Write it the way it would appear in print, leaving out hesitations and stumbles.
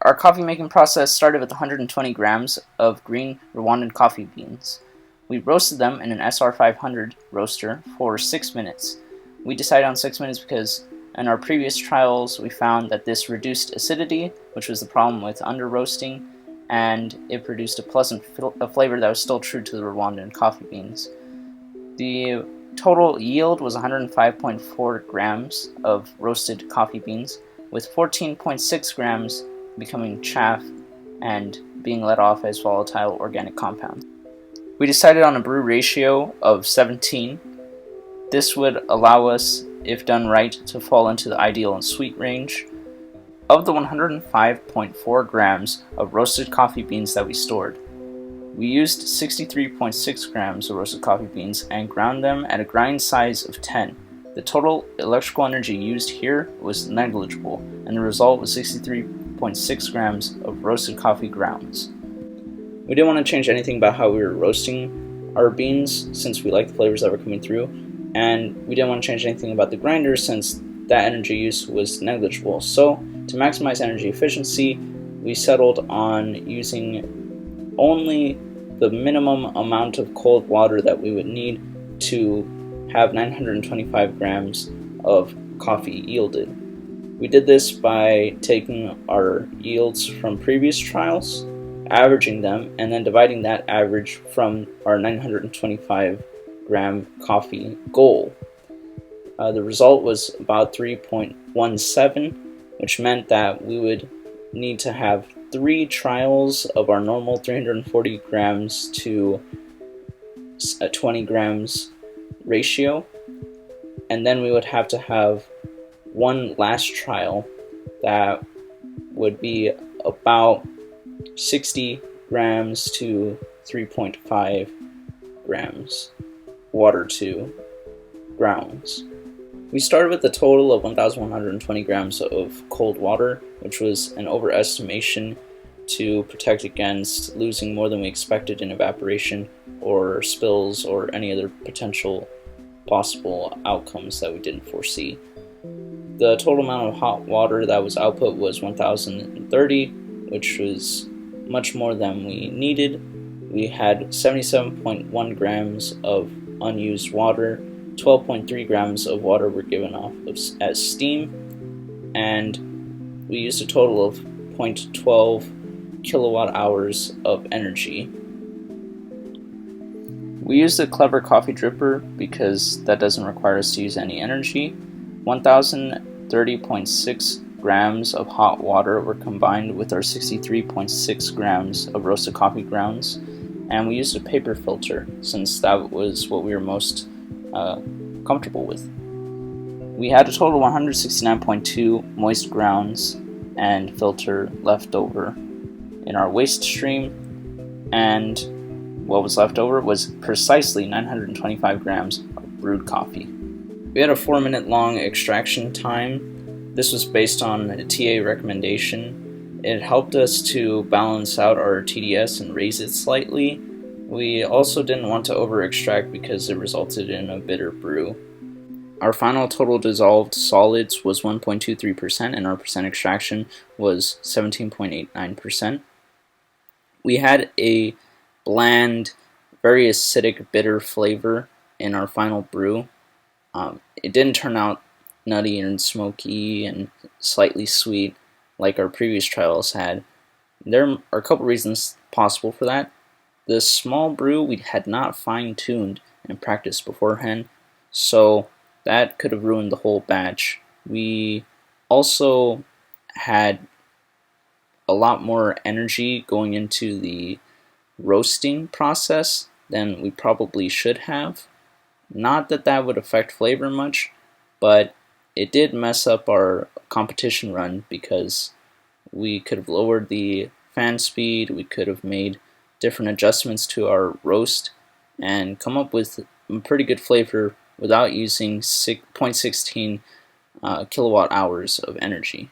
Our coffee making process started with 120 grams of green Rwandan coffee beans. We roasted them in an SR500 roaster for 6 minutes. We decided on 6 minutes because in our previous trials we found that this reduced acidity, which was the problem with under roasting, and it produced a pleasant flavor that was still true to the Rwandan coffee beans. The total yield was 105.4 grams of roasted coffee beans, with 14.6 grams becoming chaff and being let off as volatile organic compounds. We decided on a brew ratio of 17. This would allow us, if done right, to fall into the ideal and sweet range. Of the 105.4 grams of roasted coffee beans that we stored, we used 63.6 grams of roasted coffee beans and ground them at a grind size of 10. The total electrical energy used here was negligible, and the result was 63.6 grams of roasted coffee grounds. We didn't want to change anything about how we were roasting our beans since we liked the flavors that were coming through, and we didn't want to change anything about the grinder since that energy use was negligible. So, to maximize energy efficiency, we settled on using only the minimum amount of cold water that we would need to have 925 grams of coffee yielded. We did this by taking our yields from previous trials, averaging them, and then dividing that average from our 925 gram coffee goal. The result was about 3.17, which meant that we would need to have 3 trials of our normal 340 grams to 20 grams ratio, and then we would have to have one last trial that would be about 60 grams to 3.5 grams water to grounds. We started with a total of 1,120 grams of cold water, which was an overestimation to protect against losing more than we expected in evaporation or spills or any other potential possible outcomes that we didn't foresee. The total amount of hot water that was output was 1,030, which was much more than we needed. We had 77.1 grams of unused water, 12.3 grams of water were given off as steam, and we used a total of 0.12 kilowatt hours of energy. We used a clever coffee dripper because that doesn't require us to use any energy. 1,030.6 grams of hot water were combined with our 63.6 grams of roasted coffee grounds, and we used a paper filter since that was what we were most comfortable with. We had a total of 169.2 moist grounds and filter left over in our waste stream, and what was left over was precisely 925 grams of brewed coffee. We had a 4-minute long extraction time. This was based on a TA recommendation. It helped us to balance out our TDS and raise it slightly. We also didn't want to over-extract because it resulted in a bitter brew. Our final total dissolved solids was 1.23% and our percent extraction was 17.89%. We had a bland, very acidic, bitter flavor in our final brew. It didn't turn out nutty and smoky and slightly sweet like our previous trials had. There are a couple reasons possible for that. The small brew we had not fine-tuned and practiced beforehand, so that could have ruined the whole batch. We also had a lot more energy going into the roasting process than we probably should have. Not that that would affect flavor much, but it did mess up our competition run because we could have lowered the fan speed, we could have made different adjustments to our roast and come up with a pretty good flavor without using 0.16 kilowatt hours of energy.